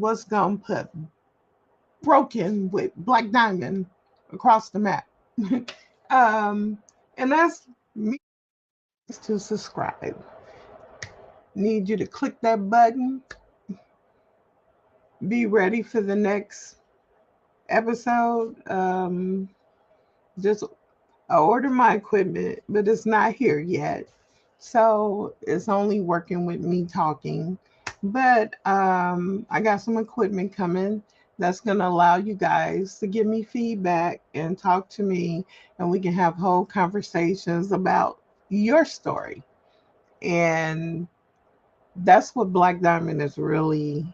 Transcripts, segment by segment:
what's going to put broken with Black Diamond across the map. um, and that's me to subscribe. Need you to click that button. Be ready for the next episode. Just I ordered my equipment, but it's not here yet. So it's only working with me talking. But I got some equipment coming that's going to allow you guys to give me feedback and talk to me, and we can have whole conversations about your story. And that's what Black Diamond is really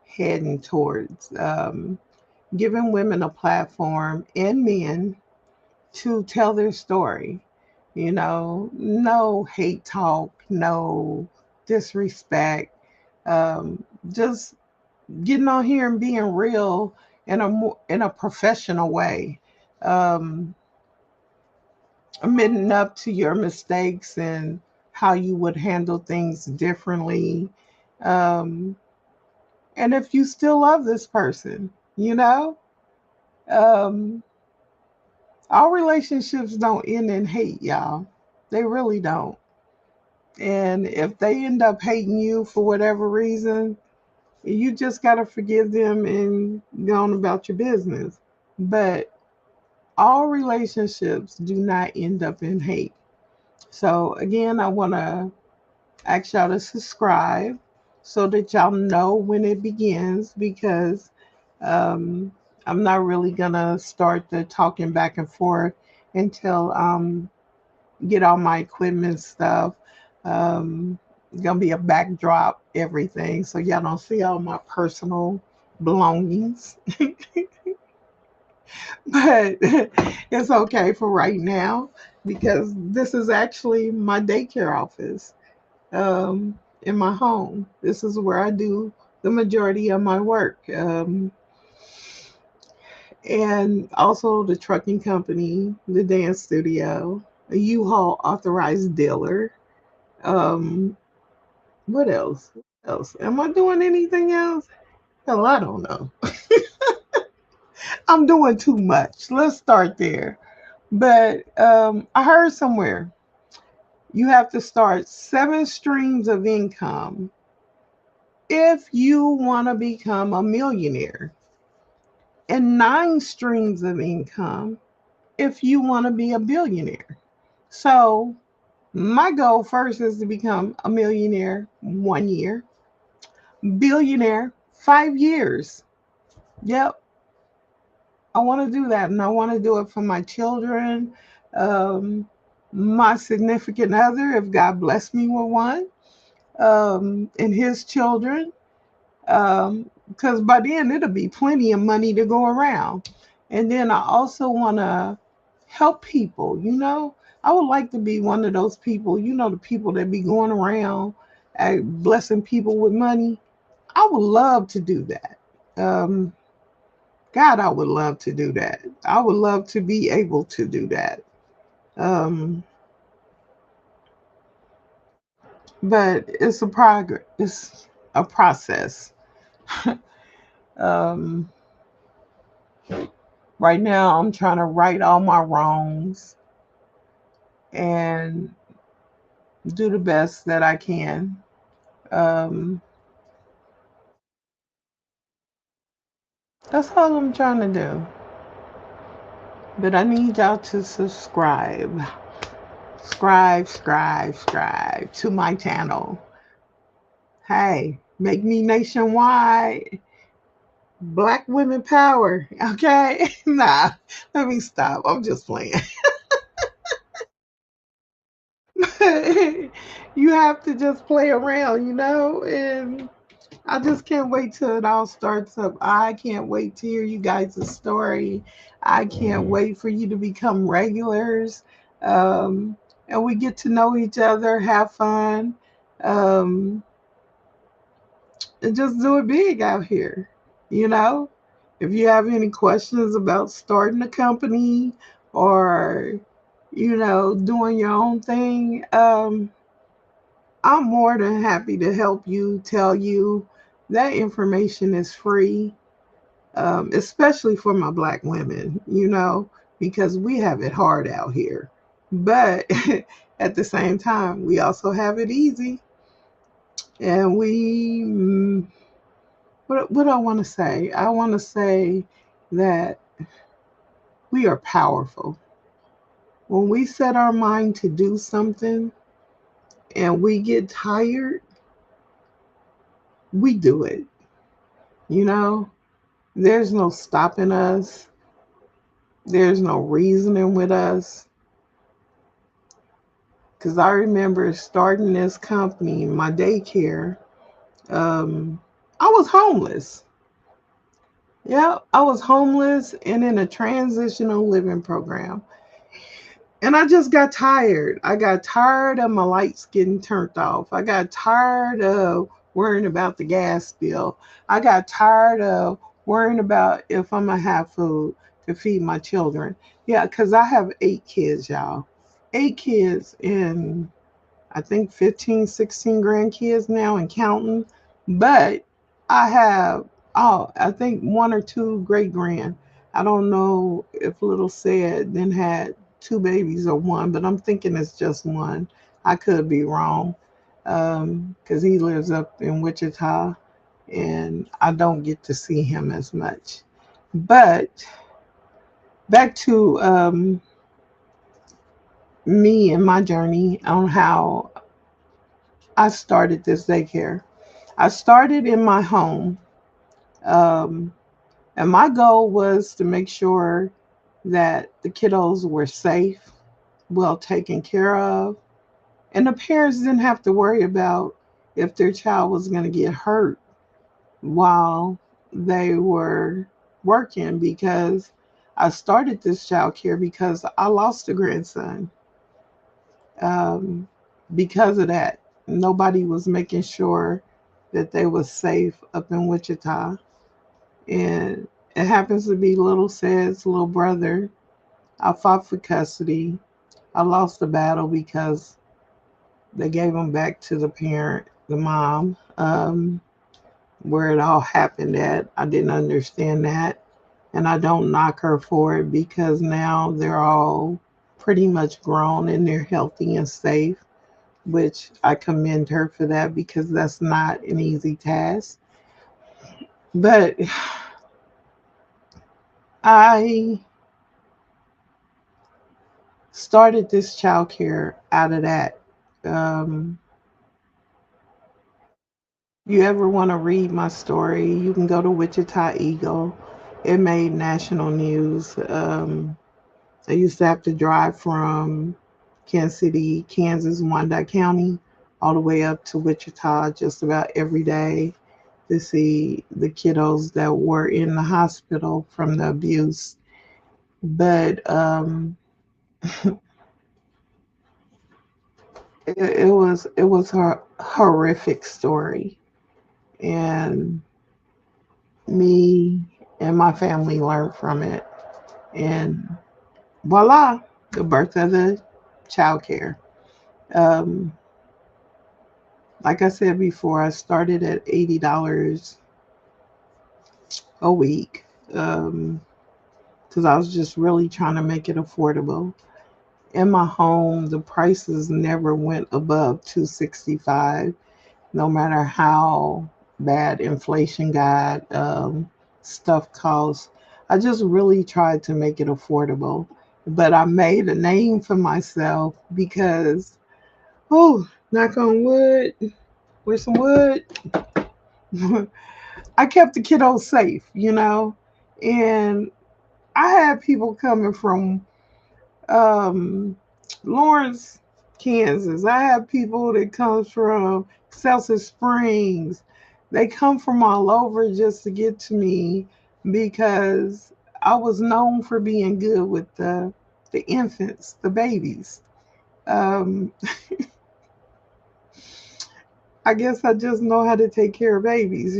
heading towards, giving women a platform and men to tell their story. No hate talk, no disrespect, just getting on here and being real in a professional way, um, admitting up to your mistakes and how you would handle things differently. Um, and if you still love this person, you know, um, all relationships don't end in hate, y'all. They really don't. And if they end up hating you for whatever reason, you just got to forgive them and go on about your business. But all relationships do not end up in hate. So, again, I want to ask y'all to subscribe so that y'all know when it begins, because um, I'm not really going to start the talking back and forth until get all my equipment stuff. It's gonna be a backdrop, everything, so y'all don't see all my personal belongings. But it's okay for right now because this is actually my daycare office in my home. This is where I do the majority of my work. And also the trucking company, the dance studio, a U-Haul authorized dealer. Um, what else? What else? Am I doing anything else? Hell, I don't know. I'm doing too much. Let's start there. But I heard somewhere you have to start 7 streams of income if you want to become a millionaire, and 9 streams of income if you want to be a billionaire. So, my goal first is to become a millionaire 1 year, billionaire 5 years. Yep, I want to do that, and I want to do it for my children, um, my significant other, if God bless me with one, and his children, because by then it'll be plenty of money to go around. And then I also want to help people. I would like to be one of those people. The people that be going around blessing people with money. I would love to do that. God, I would love to do that. I would love to be able to do that. Um, but it's a progress. It's a process. um, right now, I'm trying to right all my wrongs and do the best that I can. Um, that's all I'm trying to do. But I need y'all to subscribe. Subscribe to my channel. Hey, make me nationwide. Black women power. Okay? Nah, let me stop. I'm just playing. You have to just play around. And I just can't wait till it all starts up. I can't wait to hear you guys' story. I can't wait for you to become regulars. Um, and we get to know each other, have fun, um, and just do it big out here. You know? If you have any questions about starting a company or, doing your own thing, I'm more than happy to help you, tell you. That information is free, especially for my black women, because we have it hard out here. But at the same time, we also have it easy. And what do I want to say? I want to say that we are powerful. When we set our mind to do something and we get tired, we do it. You know, there's no stopping us, there's no reasoning with us. Because I remember starting this company, my daycare. Um, I was homeless. Yeah, I was homeless and in a transitional living program. And I just got tired. I got tired of my lights getting turned off. I got tired of worrying about the gas bill. I got tired of worrying about if I'm going to have food to feed my children. Yeah, because I have 8 kids, y'all. 8 kids, and I think 15, 16 grandkids now and counting. But I have, oh, I think one or two great grand. I don't know if Little said then had two babies or one, but I'm thinking it's just one. I could be wrong because he lives up in Wichita and I don't get to see him as much. But back to me and my journey on how I started this daycare. I started in my home, um, and my goal was to make sure that the kiddos were safe, well taken care of, and the parents didn't have to worry about if their child was going to get hurt while they were working because I started this child care because I lost a grandson. Um, because of that, nobody was making sure that they was safe up in Wichita. And it happens to be Little Said's little brother. I fought for custody. I lost the battle because they gave him back to the parent, the mom, where it all happened at. I didn't understand that. And I don't knock her for it because now they're all pretty much grown and they're healthy and safe, which I commend her for that because that's not an easy task. But I started this child care out of that. Um, you ever want to read my story, you can go to Wichita Eagle. It made national news. I used to have to drive from Kansas City, Kansas, Wyandotte County, all the way up to Wichita just about every day to see the kiddos that were in the hospital from the abuse. But it was a horrific story, and me and my family learned from it, and voila, the birth of the child care. Um, like I said before, I started at $80 a week because I was just really trying to make it affordable. In my home, the prices never went above 265, no matter how bad inflation got, stuff costs. I just really tried to make it affordable. But I made a name for myself because, oh, knock on wood, where's some wood? I kept the kiddos safe. And I had people coming from um, Lawrence, Kansas. I have people that comes from Celsius Springs. They come from all over just to get to me because I was known for being good with the infants, the babies. Um, I guess I just know how to take care of babies.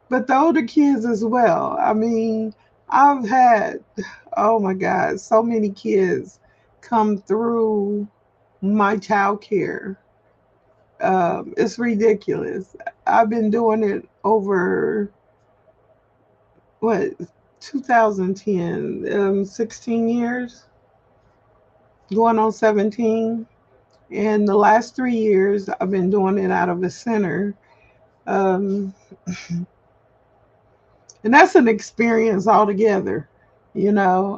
But the older kids as well. I mean, I've had, oh my God, so many kids come through my child care. It's ridiculous. I've been doing it over what 2010, 16 years, going on 17. And the last 3 years, I've been doing it out of a center. Um, and that's an experience altogether.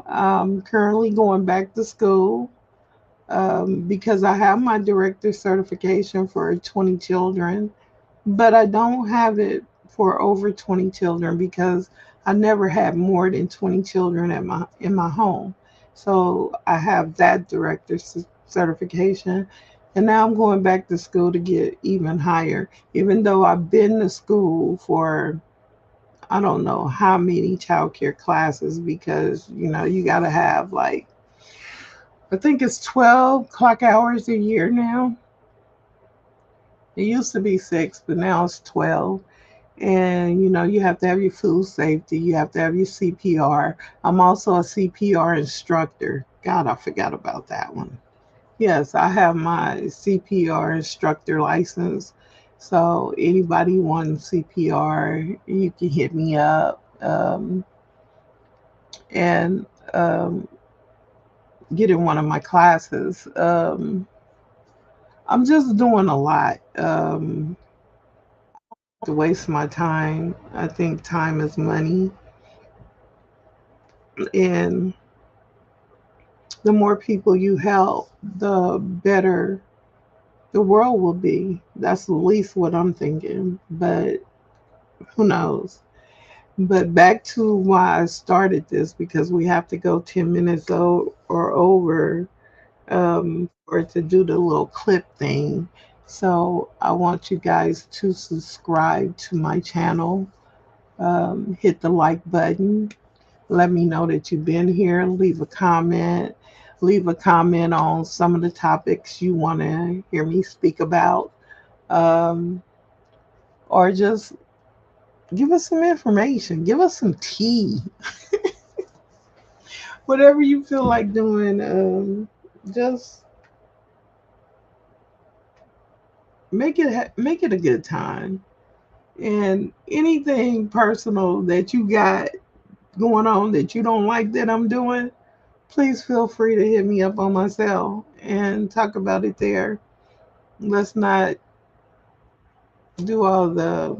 I'm currently going back to school because I have my director certification for 20 children, but I don't have it for over 20 children because I never had more than 20 children at my in my home. So I have that director certification, and now I'm going back to school to get even higher. Even though I've been to school for I don't know how many childcare classes because you got to have like I think it's 12 clock hours a year now. It used to be six, but now it's 12. And you have to have your food safety, you have to have your CPR. I'm also a CPR instructor. God, I forgot about that one. Yes, I have my CPR instructor license. So anybody wanting CPR, you can hit me up and get in one of my classes. I'm just doing a lot. To waste my time. I think time is money, and the more people you help, the better the world will be. That's at least what I'm thinking, but who knows? But back to why I started this because we have to go 10 minutes or over for it to do the little clip thing. So I want you guys to subscribe to my channel, hit the like button, let me know that you've been here, leave a comment. Leave a comment on some of the topics you want to hear me speak about, um, or just give us some information, give us some tea, whatever you feel like doing. Just make it a good time, and anything personal that you got going on that you don't like that I'm doing, please feel free to hit me up on my cell and talk about it there. Let's not do all the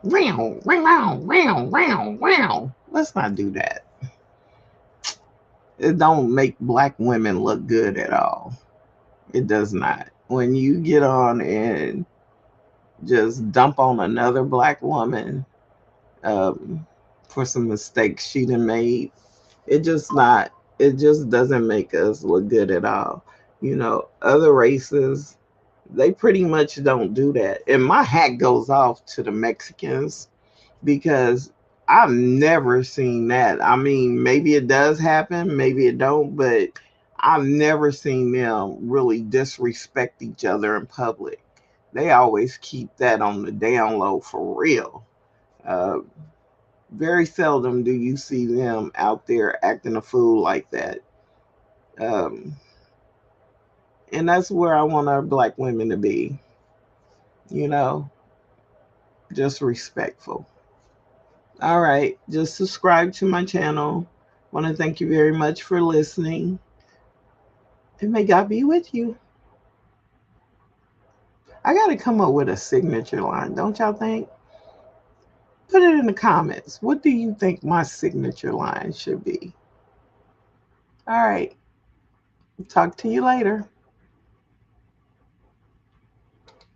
wow, wow, wow, wow, wow. Let's not do that. It don't make black women look good at all. It does not. When you get on and just dump on another black woman um, for some mistakes she done made, it just not. It just doesn't make us look good at all. Other races, they pretty much don't do that. And my hat goes off to the Mexicans because I've never seen that. I mean, maybe it does happen, maybe it don't, but I've never seen them really disrespect each other in public. They always keep that on the down low for real. Uh, Very seldom do you see them out there acting a fool like that. Um, and that's where I want our black women to be, you know, just respectful. All right, just subscribe to my channel. Want to thank you very much for listening. And may God be with you. I got to come up with a signature line, don't y'all think? Put it in the comments. What do you think my signature line should be? All right, talk to you later.